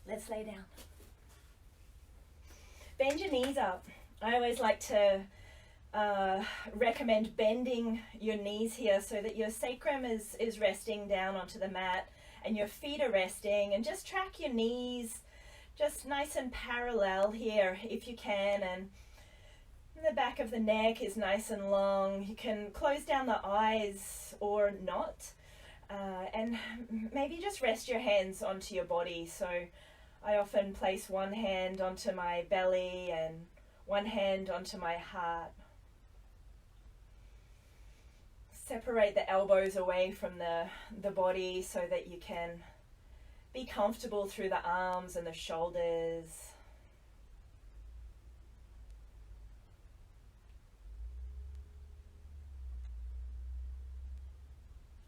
Let's lay down. Bend your knees up. I always like to recommend bending your knees here so that your sacrum is resting down onto the mat and your feet are resting, and just track your knees just nice and parallel here if you can, and the back of the neck is nice and long. You can close down the eyes or not, and maybe just rest your hands onto your body. So I often place one hand onto my belly and one hand onto my heart. Separate the elbows away from the body so that you can be comfortable through the arms and the shoulders.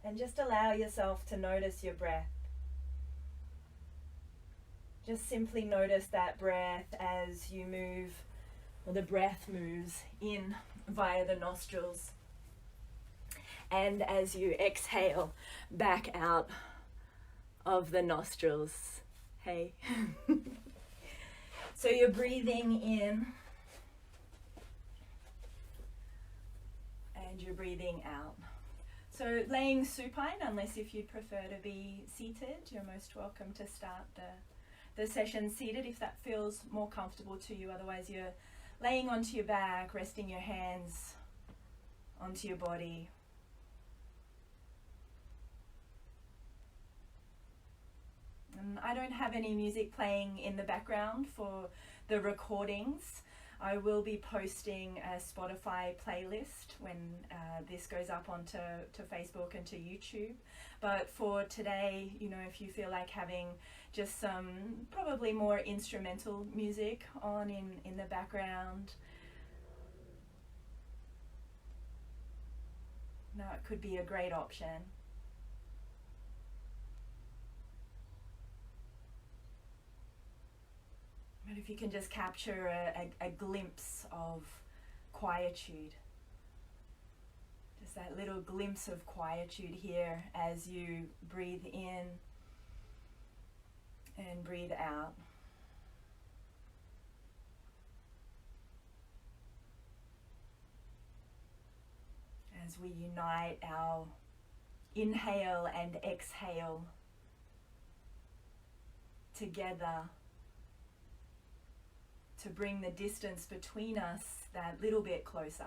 And just allow yourself to notice your breath. Just simply notice that breath as you move, or the breath moves in via the nostrils. And as you exhale back out of the nostrils. Hey. So you're breathing in and you're breathing out. So laying supine, unless if you'd prefer to be seated, you're most welcome to start the session seated if that feels more comfortable to you. Otherwise you're laying onto your back, resting your hands onto your body. And I don't have any music playing in the background for the recordings. I will be posting a Spotify playlist when this goes up onto Facebook and to YouTube. But for today, you know, if you feel like having just some probably more instrumental music on in the background, now it could be a great option. But if you can just capture a glimpse of quietude, just that little glimpse of quietude here as you breathe in and breathe out. As we unite our inhale and exhale together, to bring the distance between us that little bit closer.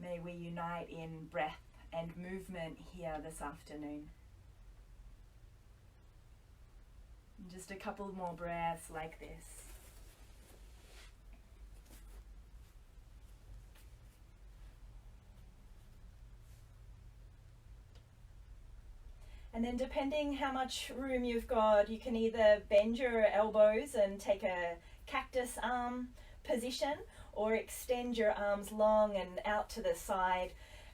May we unite in breath and movement here this afternoon. And just a couple more breaths like this. And then depending how much room you've got, you can either bend your elbows and take a cactus arm position, or extend your arms long and out to the side.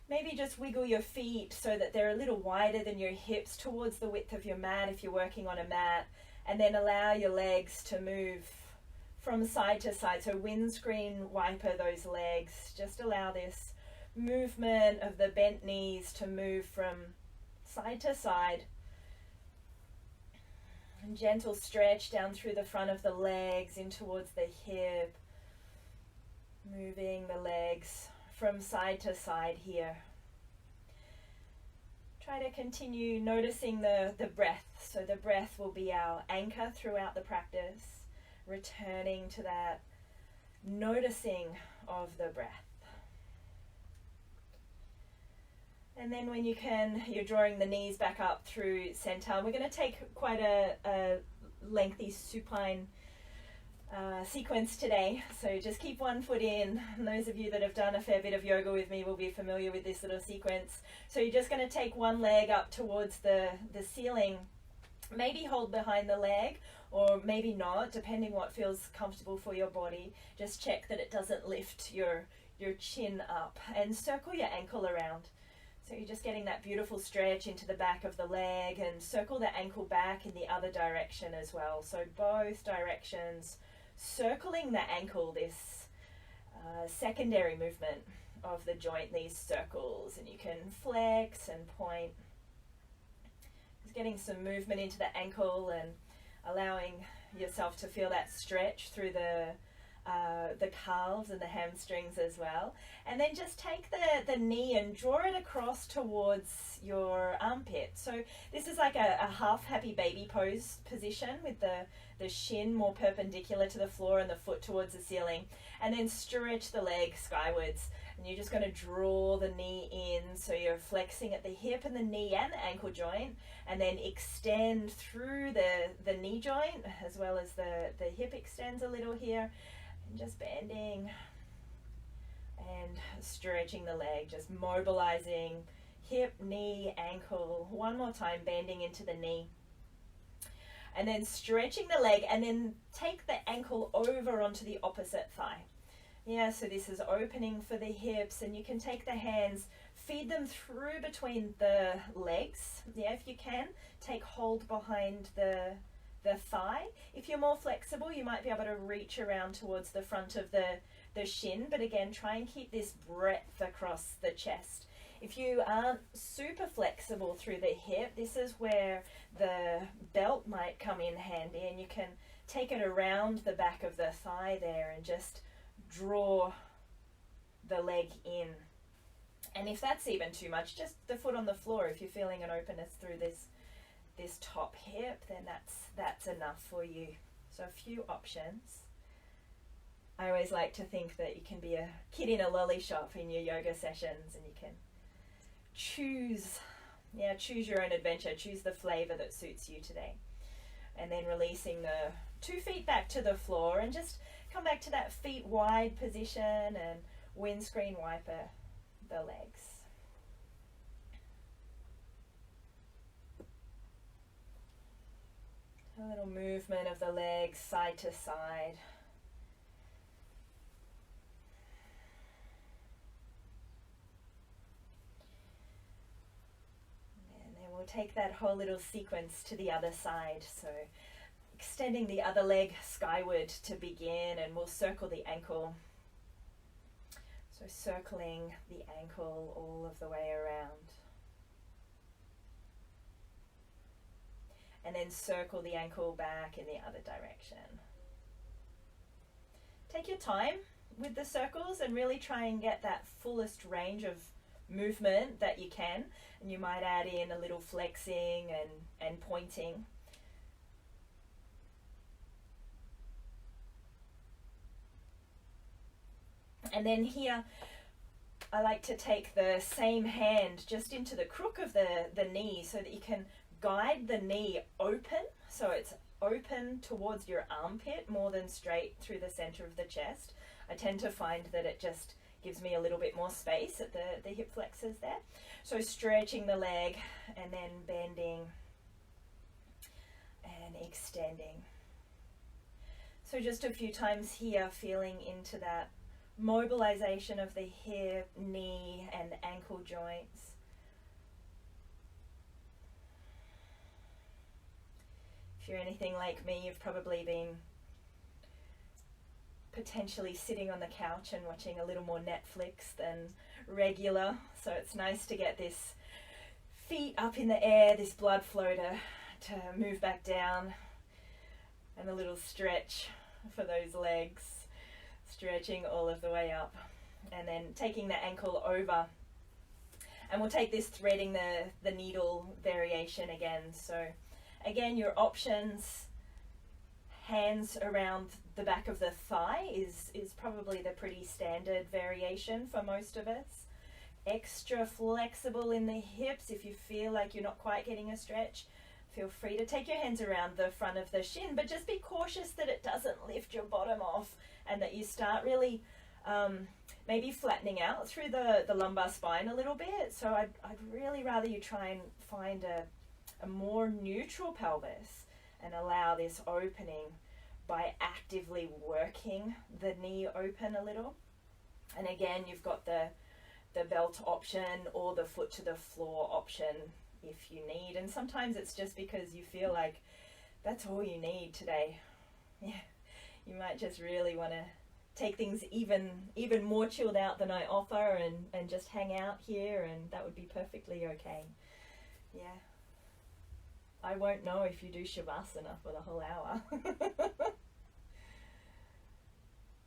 Maybe just wiggle your feet so that they're a little wider than your hips towards the width of your mat if you're working on a mat, and then allow your legs to move from side to side. So windscreen wiper those legs. Just allow this movement of the bent knees to move from side to side, and gentle stretch down through the front of the legs in towards the hip, moving the legs from side to side here. Try to continue noticing the breath. So the breath will be our anchor throughout the practice, returning to that noticing of the breath. And then when you can, you're drawing the knees back up through center. We're going to take quite a lengthy supine sequence today. So just keep one foot in. And those of you that have done a fair bit of yoga with me will be familiar with this little sequence. So you're just going to take one leg up towards the ceiling. Maybe hold behind the leg, or maybe not, depending what feels comfortable for your body. Just check that it doesn't lift your chin up, and circle your ankle around. So you're just getting that beautiful stretch into the back of the leg, and circle the ankle back in the other direction as well. So both directions, circling the ankle, this secondary movement of the joint, these circles, and you can flex and point. Just getting some movement into the ankle and allowing yourself to feel that stretch through the calves and the hamstrings as well. And then just take the knee and draw it across towards your armpit. So this is like a half happy baby pose position with the shin more perpendicular to the floor and the foot towards the ceiling. And then stretch the leg skywards. And you're just going to draw the knee in, so you're flexing at the hip and the knee and the ankle joint, and then extend through the knee joint as well as the hip extends a little here, and just bending and stretching the leg, just mobilizing hip, knee, ankle. One more time, bending into the knee. And then stretching the leg, and then take the ankle over onto the opposite thigh. Yeah, so this is opening for the hips, and you can take the hands, feed them through between the legs. Yeah, if you can, take hold behind the thigh. If you're more flexible, you might be able to reach around towards the front of the shin, but again, try and keep this breadth across the chest. If you aren't super flexible through the hip, this is where the belt might come in handy, and you can take it around the back of the thigh there and just draw the leg in. And if that's even too much, just the foot on the floor. If you're feeling an openness through this top hip, then that's enough for you. So a few options. I always like to think that you can be a kid in a lolly shop in your yoga sessions, and you can choose your own adventure, choose the flavor that suits you today. And then releasing the 2 feet back to the floor, and just come back to that feet wide position and windscreen wiper the legs. A little movement of the legs side to side. And then we'll take that whole little sequence to the other side. So extending the other leg skyward to begin, and we'll circle the ankle. So circling the ankle all of the way around. And then circle the ankle back in the other direction. Take your time with the circles and really try and get that fullest range of movement that you can. And you might add in a little flexing and pointing. And then here, I like to take the same hand just into the crook of the knee, so that you can guide the knee open, so it's open towards your armpit more than straight through the center of the chest. I tend to find that it just gives me a little bit more space at the hip flexors there. So stretching the leg and then bending and extending. So just a few times here, feeling into that mobilization of the hip, knee, and ankle joints. If you're anything like me, you've probably been potentially sitting on the couch and watching a little more Netflix than regular. So it's nice to get this feet up in the air, this blood flow to move back down, and a little stretch for those legs. Stretching all of the way up, and then taking the ankle over, and we'll take this threading the needle variation again. So again, your options, hands around the back of the thigh is probably the pretty standard variation for most of us. Extra flexible in the hips. If you feel like you're not quite getting a stretch, feel free to take your hands around the front of the shin, but just be cautious that it doesn't lift your bottom off, and that you start really maybe flattening out through the lumbar spine a little bit. So I'd really rather you try and find a more neutral pelvis and allow this opening by actively working the knee open a little. And again, you've got the belt option or the foot to the floor option if you need. And sometimes it's just because you feel like that's all you need today. Yeah. You might just really want to take things even more chilled out than I offer, and just hang out here, and that would be perfectly okay. Yeah. I won't know if you do Shavasana for the whole hour.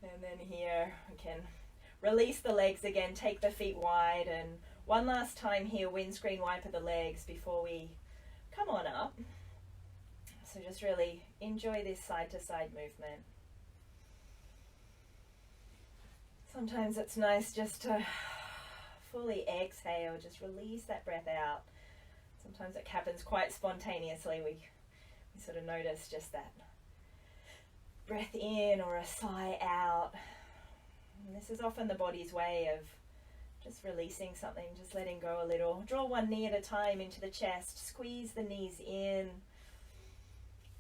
And then here we can release the legs again, take the feet wide, and one last time here, windscreen wiper the legs before we come on up. So just really enjoy this side to side movement. Sometimes it's nice just to fully exhale, just release that breath out. Sometimes it happens quite spontaneously. We sort of notice just that breath in or a sigh out. And this is often the body's way of just releasing something, just letting go a little. Draw one knee at a time into the chest, squeeze the knees in,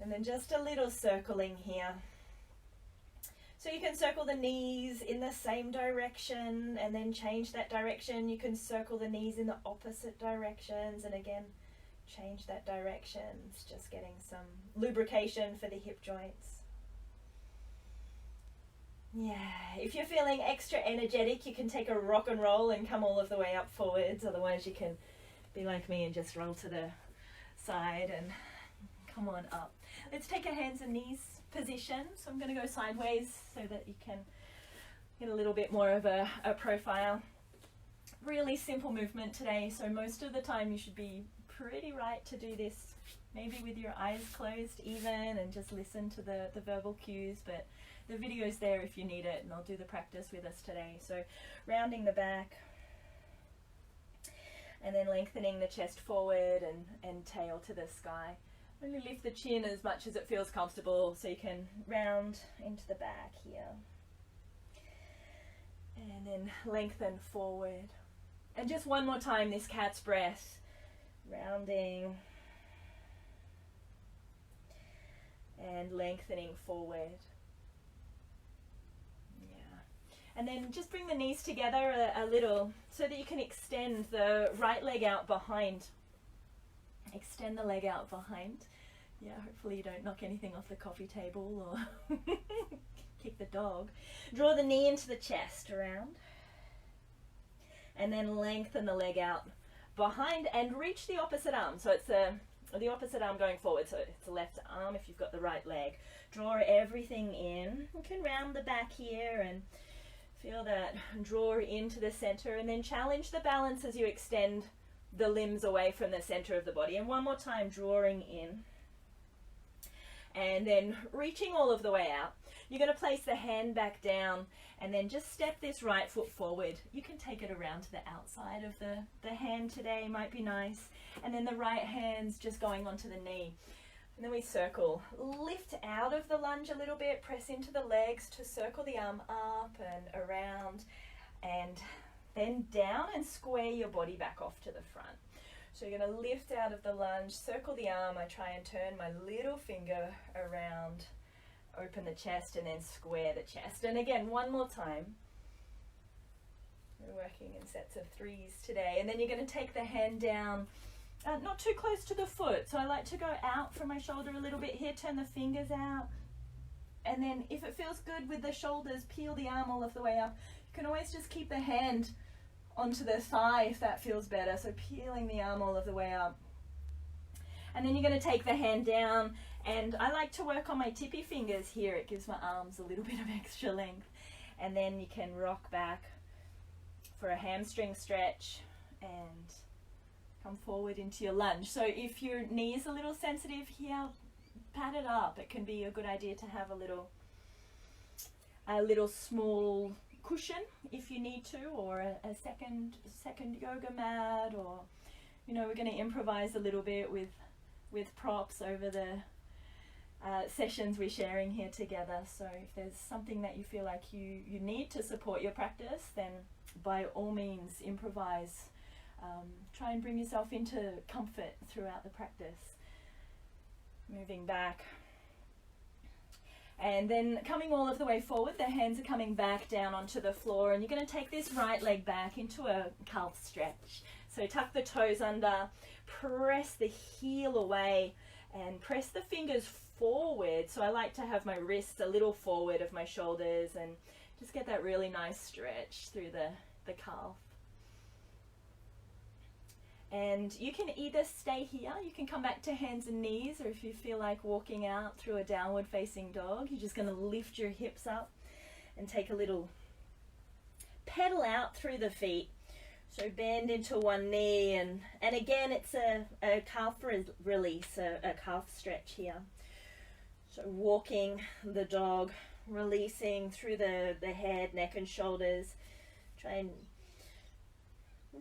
and then just a little circling here. So you can circle the knees in the same direction and then change that direction. You can circle the knees in the opposite directions and again change that direction. It's just getting some lubrication for the hip joints. Yeah, if you're feeling extra energetic, you can take a rock and roll and come all of the way up forwards. Otherwise you can be like me and just roll to the side and come on up. Let's take a hands and knees position. So I'm going to go sideways so that you can get a little bit more of a profile. Really simple movement today, so most of the time you should be pretty right to do this, maybe with your eyes closed even, and just listen to the verbal cues, but the video's there if you need it, and I'll do the practice with us today. So rounding the back and then lengthening the chest forward and tail to the sky. Really lift the chin as much as it feels comfortable, so you can round into the back here. And then lengthen forward. And just one more time, this cat's breath. Rounding. And lengthening forward. Yeah. And then just bring the knees together a little so that you can extend the right leg out behind. Extend the leg out behind. Yeah, hopefully you don't knock anything off the coffee table or kick the dog. Draw the knee into the chest around. And then lengthen the leg out behind and reach the opposite arm. So it's the opposite arm going forward. So it's the left arm if you've got the right leg. Draw everything in. You can round the back here and feel that draw into the center. And then challenge the balance as you extend the limbs away from the center of the body. And one more time, drawing in. And then reaching all of the way out. You're going to place the hand back down and then just step this right foot forward. You can take it around to the outside of the hand today, might be nice. And then the right hand's just going onto the knee. And then we circle. Lift out of the lunge a little bit, press into the legs to circle the arm up and around. And then down and square your body back off to the front. So you're going to lift out of the lunge, circle the arm. I try and turn my little finger around, open the chest, and then square the chest. And again, one more time. We're working in sets of 3s today. And then you're going to take the hand down, not too close to the foot. So I like to go out from my shoulder a little bit here, turn the fingers out. And then if it feels good with the shoulders, peel the arm all of the way up. You can always just keep the hand onto the thigh if that feels better. So peeling the arm all of the way up. And then you're going to take the hand down, and I like to work on my tippy fingers here. It gives my arms a little bit of extra length. And then you can rock back for a hamstring stretch and come forward into your lunge. So if your knee is a little sensitive here, pat it up. It can be a good idea to have a little small cushion if you need to, or a second yoga mat, or we're going to improvise a little bit with props over the sessions we're sharing here together. So if there's something that you feel like you need to support your practice, then by all means improvise. Try and bring yourself into comfort throughout the practice. Moving back. And then coming all of the way forward, the hands are coming back down onto the floor, and you're going to take this right leg back into a calf stretch. So tuck the toes under, press the heel away, and press the fingers forward. So I like to have my wrists a little forward of my shoulders and just get that really nice stretch through the calf. And you can either stay here, you can come back to hands and knees, or if you feel like walking out through a downward facing dog, you're just going to lift your hips up and take a little pedal out through the feet. So bend into one knee, and again it's a calf release, a calf stretch here. So walking the dog, releasing through the head, neck and shoulders. Try and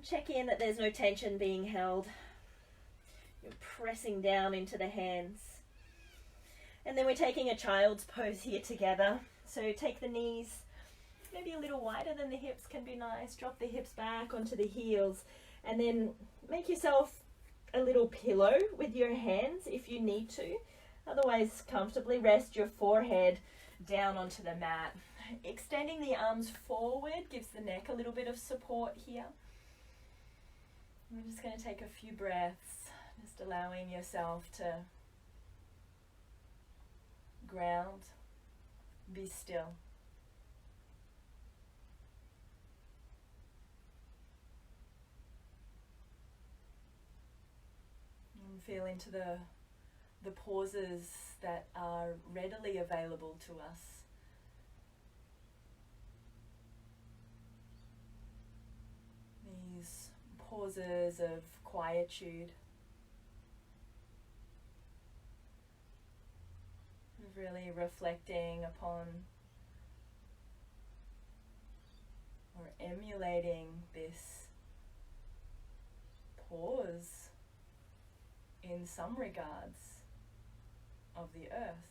check in that there's no tension being held. You're pressing down into the hands. And then we're taking a child's pose here together. So take the knees maybe a little wider than the hips can be nice. Drop the hips back onto the heels. And then make yourself a little pillow with your hands if you need to. Otherwise, comfortably rest your forehead down onto the mat. Extending the arms forward gives the neck a little bit of support here. We're just going to take a few breaths, just allowing yourself to ground, be still. And feel into the pauses that are readily available to us. These pauses of quietude, of really reflecting upon or emulating this pause in some regards of the earth.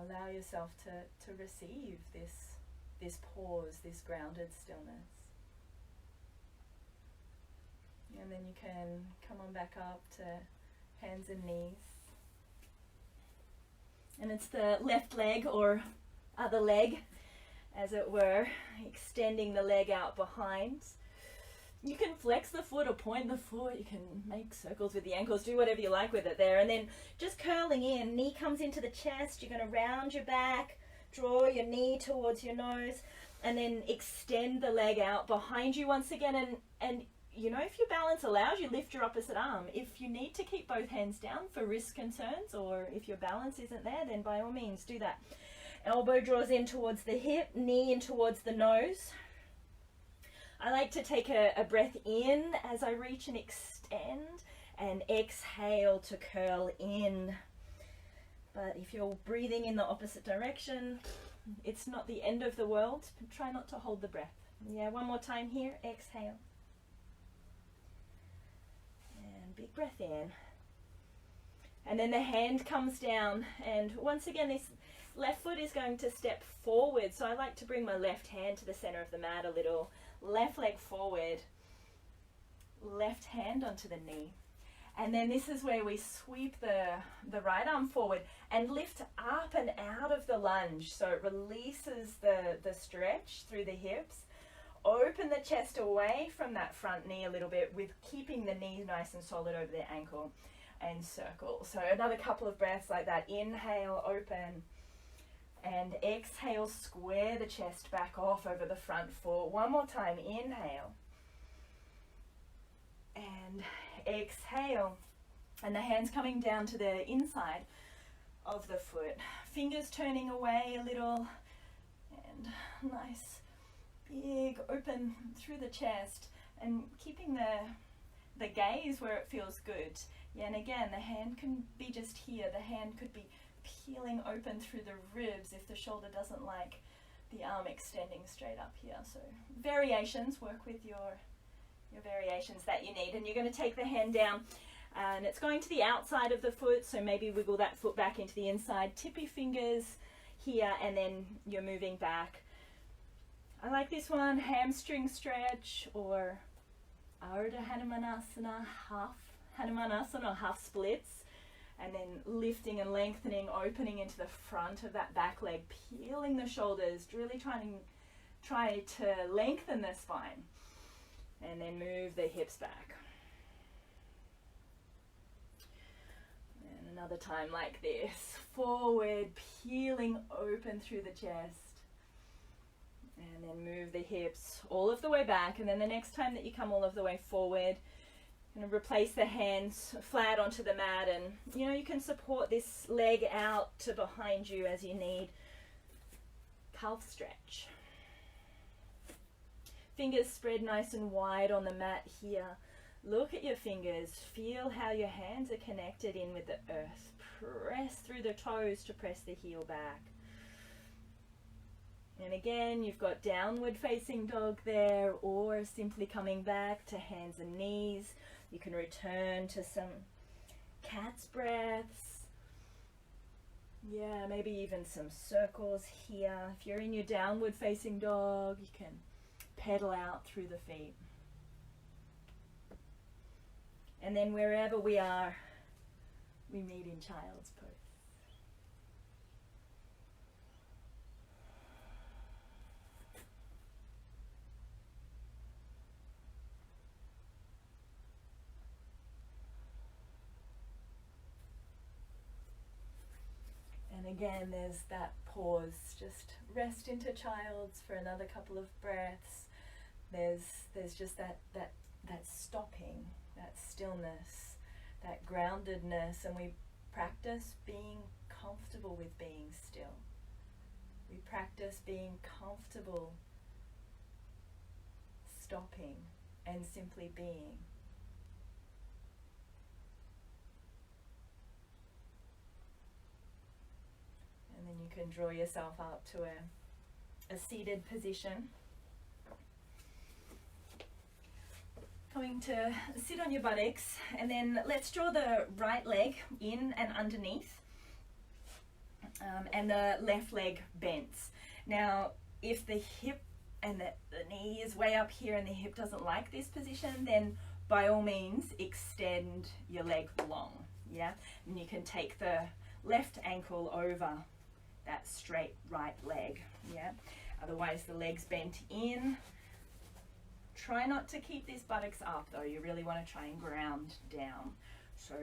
Allow yourself to receive this pause, this grounded stillness. And then you can come on back up to hands and knees. And it's the left leg or other leg, as it were, extending the leg out behind. You can flex the foot or point the foot. You can make circles with the ankles, do whatever you like with it there. And then just curling in, knee comes into the chest. You're going to round your back, draw your knee towards your nose, and then extend the leg out behind you once again. And you know, if your balance allows, you lift your opposite arm. If you need to keep both hands down for wrist concerns, or if your balance isn't there, then by all means do that. Elbow draws in towards the hip, knee in towards the nose. I like to take a breath in as I reach and extend, and exhale to curl in. But if you're breathing in the opposite direction, it's not the end of the world. Try not to hold the breath. Yeah, one more time here. Exhale. And big breath in. And then the hand comes down, and once again this left foot is going to step forward. So I like to bring my left hand to the center of the mat a little. Left leg forward, left hand onto the knee. And then this is where we sweep the right arm forward and lift up and out of the lunge. So it releases the stretch through the hips. Open the chest away from that front knee a little bit, with keeping the knee nice and solid over the ankle, and circle. So another couple of breaths like that. Inhale, open. And exhale, square the chest back off over the front foot. One more time, inhale. And exhale. And the hands coming down to the inside of the foot. Fingers turning away a little. And nice, big open through the chest. And keeping the gaze where it feels good. Yeah, and again, the hand can be just here. The hand could be peeling open through the ribs if the shoulder doesn't like the arm extending straight up here. So variations, work with your variations that you need. And you're going to take the hand down, and it's going to the outside of the foot, so maybe wiggle that foot back into the inside, tip your fingers here, and then you're moving back. I like this one, hamstring stretch, or Ardha Hanumanasana, half Hanumanasana, or half splits. And then lifting and lengthening, opening into the front of that back leg, peeling the shoulders, really try to lengthen the spine. And then move the hips back. And another time like this. Forward, peeling open through the chest. And then move the hips all of the way back. And then the next time that you come all of the way forward, you're going to replace the hands flat onto the mat. And, you can support this leg out to behind you as you need. Calf stretch. Fingers spread nice and wide on the mat here. Look at your fingers. Feel how your hands are connected in with the earth. Press through the toes to press the heel back. And again, you've got downward facing dog there, or simply coming back to hands and knees. You can return to some cat's breaths. Yeah, maybe even some circles here. If you're in your downward facing dog, you can pedal out through the feet. And then wherever we are, we meet in child's pose. And again, there's that pause. Just rest into child's for another couple of breaths. There's just that stopping, that stillness, that groundedness, and we practice being comfortable with being still. We practice being comfortable stopping and simply being. And then you can draw yourself up to a seated position. Going to sit on your buttocks, and then let's draw the right leg in and underneath, and the left leg bends. Now, if the hip and the knee is way up here and the hip doesn't like this position, then by all means extend your leg long, yeah? And you can take the left ankle over that straight right leg, yeah? Otherwise the leg's bent in. Try not to keep these buttocks up though. You really want to try and ground down. So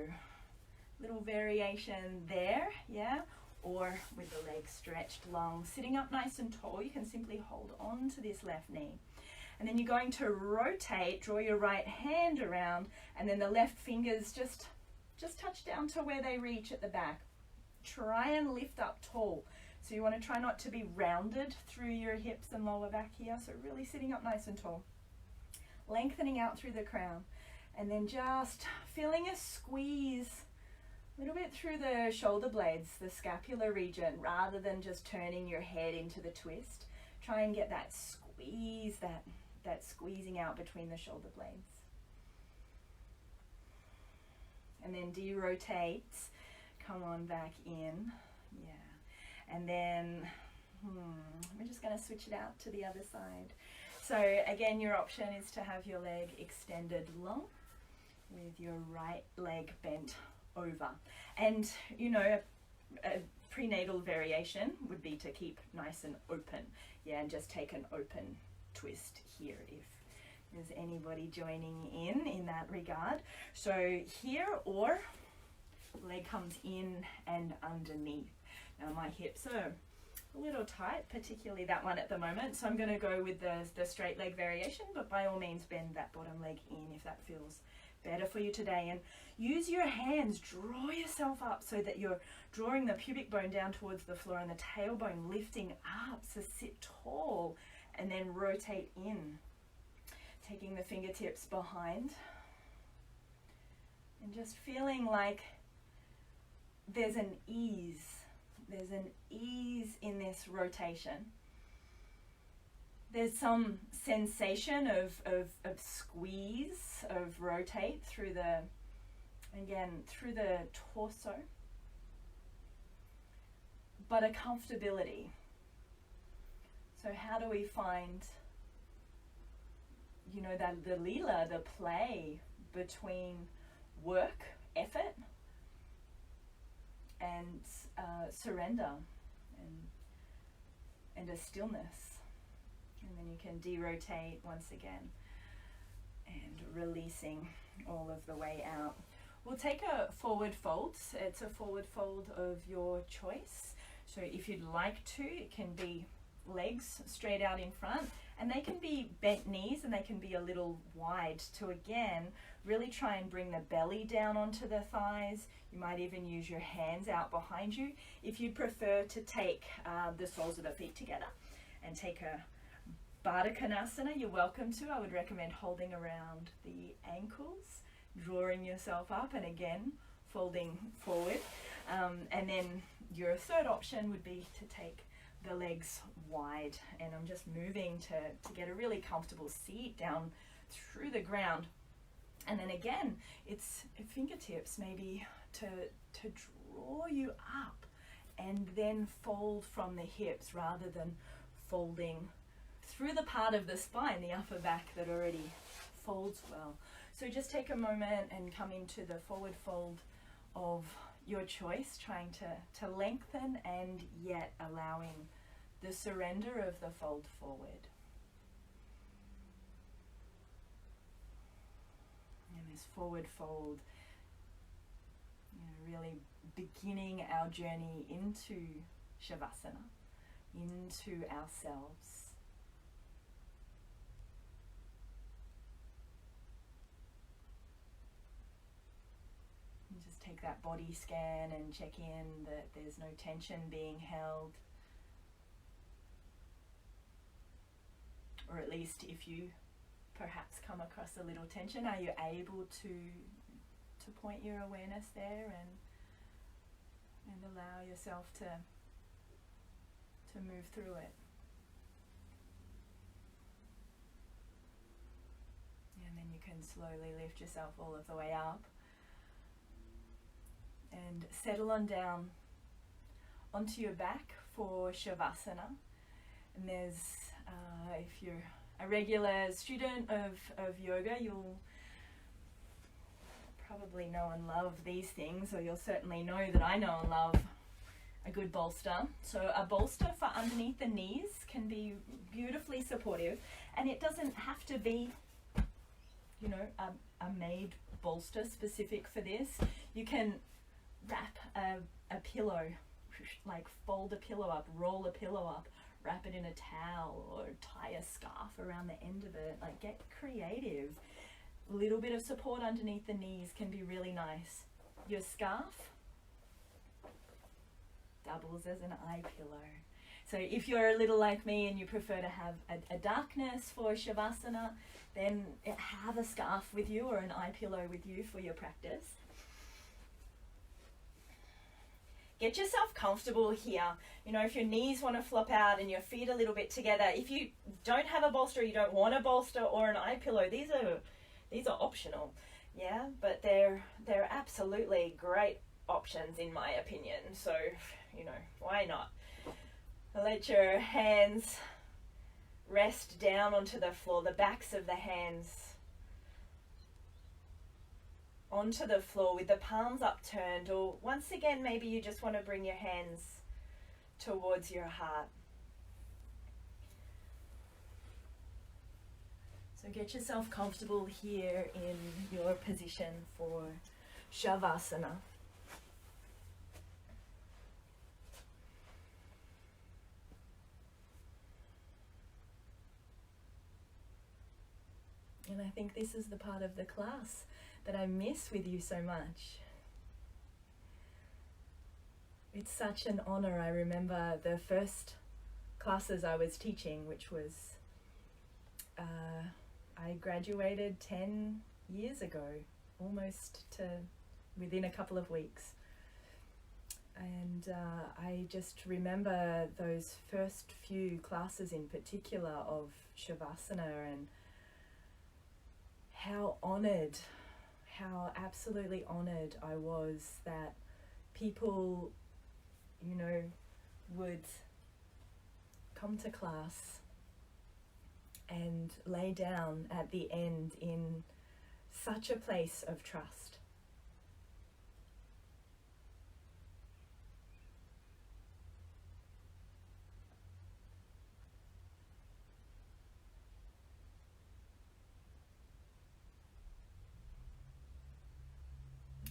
little variation there, yeah? Or with the legs stretched long. Sitting up nice and tall, you can simply hold on to this left knee. And then you're going to rotate, draw your right hand around, and then the left fingers just touch down to where they reach at the back. Try and lift up tall. So you want to try not to be rounded through your hips and lower back here. So really sitting up nice and tall. Lengthening out through the crown. And then just feeling a squeeze a little bit through the shoulder blades, the scapular region, rather than just turning your head into the twist. Try and get that squeeze, that squeezing out between the shoulder blades. And then derotate. Come on back in. Yeah. And then we're just going to switch it out to the other side. So again, your option is to have your leg extended long with your right leg bent over. And a prenatal variation would be to keep nice and open. Yeah, and just take an open twist here if there's anybody joining in that regard. So here, or leg comes in and underneath. Now my hips are a little tight, particularly that one at the moment, so I'm going to go with the straight leg variation, but by all means bend that bottom leg in if that feels better for you today. And use your hands, draw yourself up so that you're drawing the pubic bone down towards the floor and the tailbone lifting up. So sit tall and then rotate in, taking the fingertips behind and just feeling like there's an ease. There's an ease in this rotation. There's some sensation of squeeze, of rotate through the torso, but a comfortability. So how do we find, that the lila, the play between work, effort, and surrender and a stillness. And then you can derotate once again and releasing all of the way out. We'll take a forward fold. It's a forward fold of your choice. So if you'd like to, it can be legs straight out in front, and they can be bent knees and they can be a little wide to, again, really try and bring the belly down onto the thighs. You might even use your hands out behind you. If you prefer to take the soles of the feet together and take a Baddha Konasana, you're welcome to. I would recommend holding around the ankles, drawing yourself up, and again, folding forward. And then your third option would be to take the legs wide, and I'm just moving to get a really comfortable seat down through the ground. And then again, it's fingertips maybe to draw you up and then fold from the hips rather than folding through the part of the spine, the upper back, that already folds well. So just take a moment and come into the forward fold of your choice, trying to lengthen and yet allowing the surrender of the fold forward. And this forward fold, really beginning our journey into Shavasana, into ourselves. And just take that body scan and check in that there's no tension being held. Or at least if you perhaps come across a little tension, are you able to point your awareness there and allow yourself to move through it. And then you can slowly lift yourself all of the way up and settle on down onto your back for Shavasana. And there's, if you're a regular student of yoga, you'll probably know and love these things, or you'll certainly know that I know and love a good bolster. So a bolster for underneath the knees can be beautifully supportive, and it doesn't have to be, a made bolster specific for this. You can wrap a pillow, like fold a pillow up, roll a pillow up, wrap it in a towel, or tie a scarf around the end of it. Like, get creative. A little bit of support underneath the knees can be really nice. Your scarf doubles as an eye pillow. So if you're a little like me and you prefer to have a darkness for Shavasana, then have a scarf with you or an eye pillow with you for your practice. Get yourself comfortable here. If your knees want to flop out and your feet a little bit together, if you don't have a bolster, you don't want a bolster or an eye pillow, these are optional. Yeah, but they're absolutely great options in my opinion. So, why not? Let your hands rest down onto the floor, the backs of the hands onto the floor with the palms upturned, or once again, maybe you just want to bring your hands towards your heart. So get yourself comfortable here in your position for Shavasana. And I think this is the part of the class that I miss with you so much. It's such an honor. I remember the first classes I was teaching, which was, I graduated 10 years ago, almost to within a couple of weeks. And I just remember those first few classes in particular of Shavasana, and how honored, how absolutely honored I was that people, would come to class and lay down at the end in such a place of trust.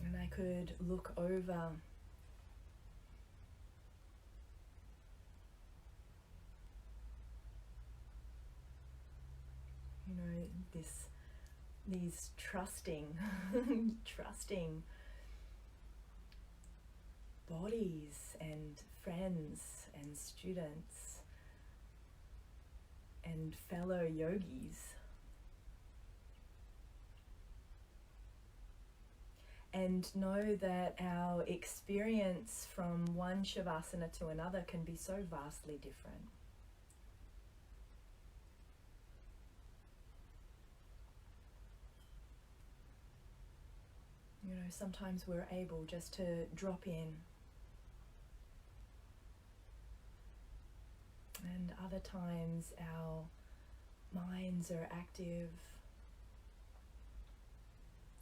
And I could look over these trusting, trusting bodies and friends and students and fellow yogis. And know that our experience from one shavasana to another can be so vastly different. You know, sometimes we're able just to drop in, and other times our minds are active,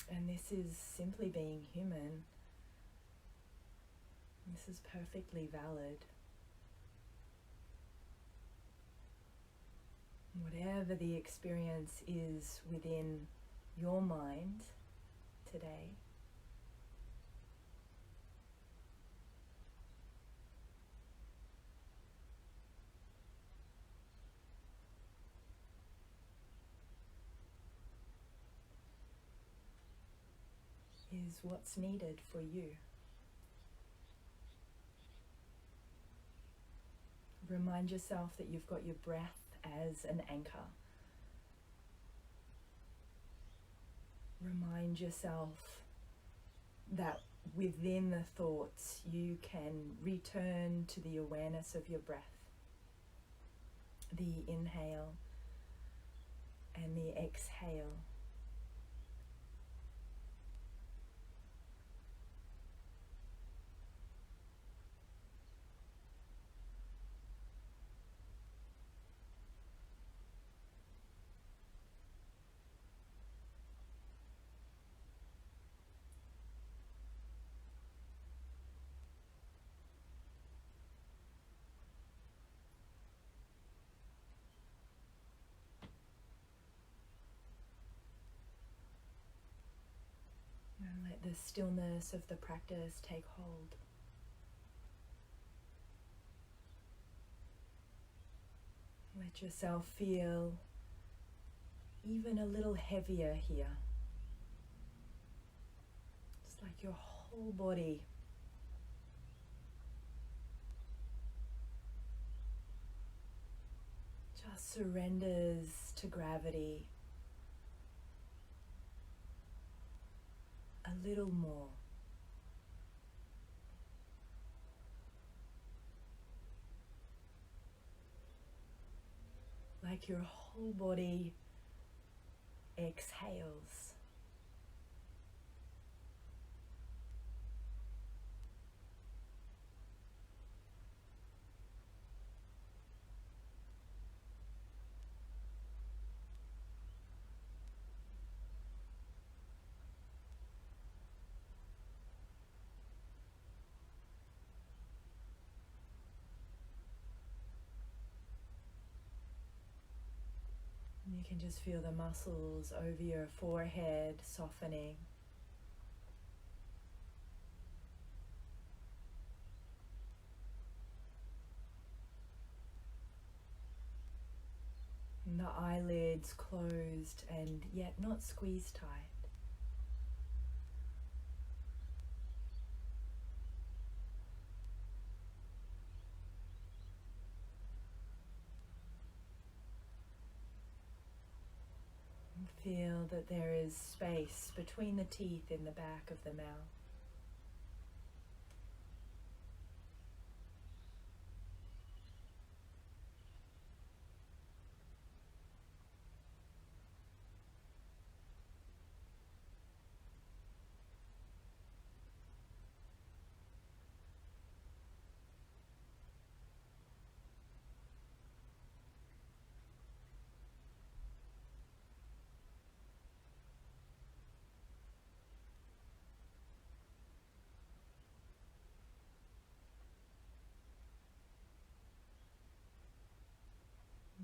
and this is simply being human. This is perfectly valid. Whatever the experience is within your mind today, is what's needed for you. Remind yourself that you've got your breath as an anchor. Remind yourself that within the thoughts you can return to the awareness of your breath, the inhale and the exhale. And let the stillness of the practice take hold. Let yourself feel even a little heavier here. It's like your whole body just surrenders to gravity a little more. Like your whole body exhales. You can just feel the muscles over your forehead softening. And the eyelids closed and yet not squeezed tight. Feel that there is space between the teeth in the back of the mouth.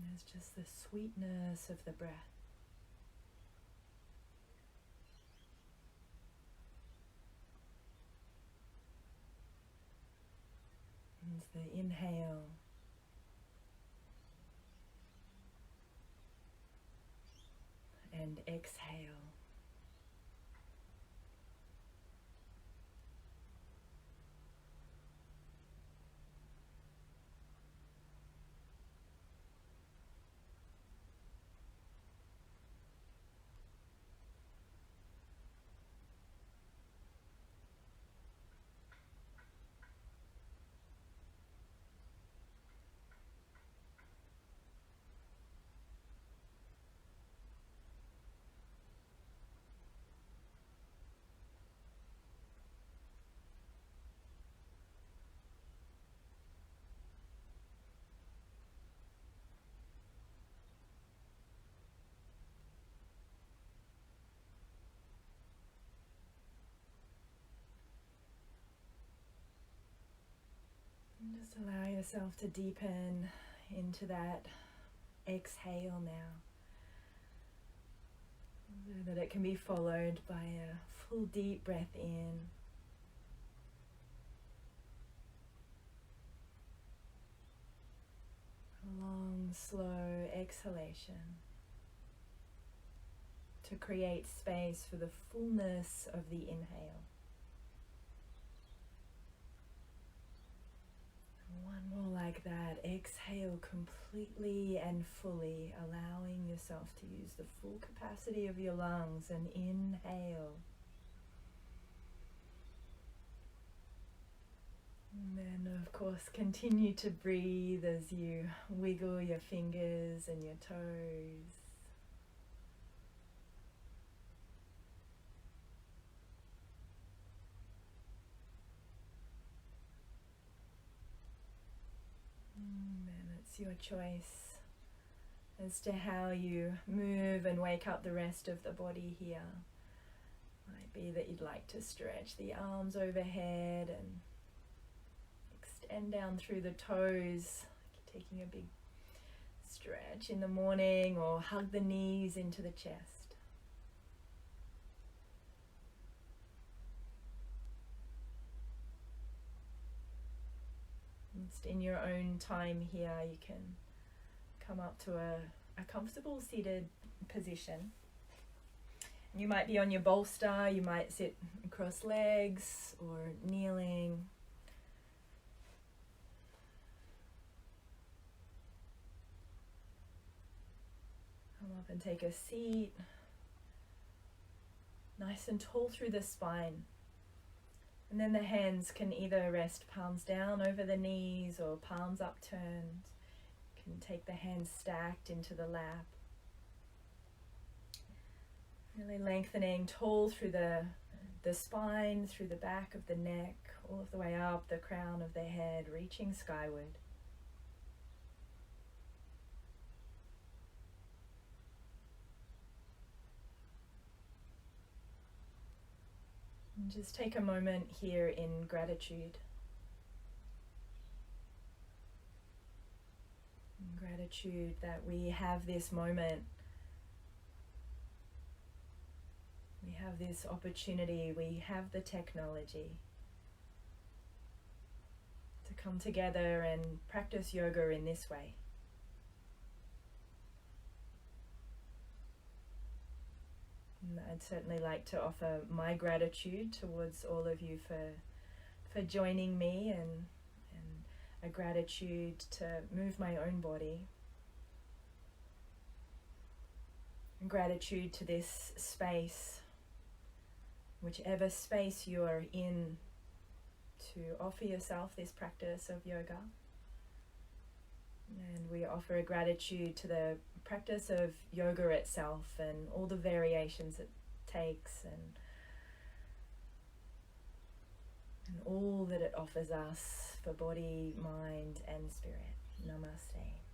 And there's just the sweetness of the breath. And the inhale and exhale. And just allow yourself to deepen into that exhale now, so that it can be followed by a full deep breath in. A long, slow exhalation to create space for the fullness of the inhale. One more like that. Exhale completely and fully, allowing yourself to use the full capacity of your lungs, and inhale. And then, of course, continue to breathe as you wiggle your fingers and your toes. And it's your choice as to how you move and wake up the rest of the body here. Might be that you'd like to stretch the arms overhead and extend down through the toes, taking a big stretch in the morning, or hug the knees into the chest. Just in your own time here, you can come up to a comfortable seated position. You might be on your bolster, you might sit across legs or kneeling. Come up and take a seat, nice and tall through the spine. And then the hands can either rest palms down over the knees or palms upturned. You can take the hands stacked into the lap. Really lengthening tall through the spine, through the back of the neck, all of the way up the crown of the head, reaching skyward. And just take a moment here in gratitude. Gratitude that we have this moment. We have this opportunity, we have the technology to come together and practice yoga in this way. And I'd certainly like to offer my gratitude towards all of you for joining me, and a gratitude to move my own body. And gratitude to this space, whichever space you are in, to offer yourself this practice of yoga. And we offer a gratitude to the practice of yoga itself and all the variations it takes, and all that it offers us for body, mind and spirit. Namaste.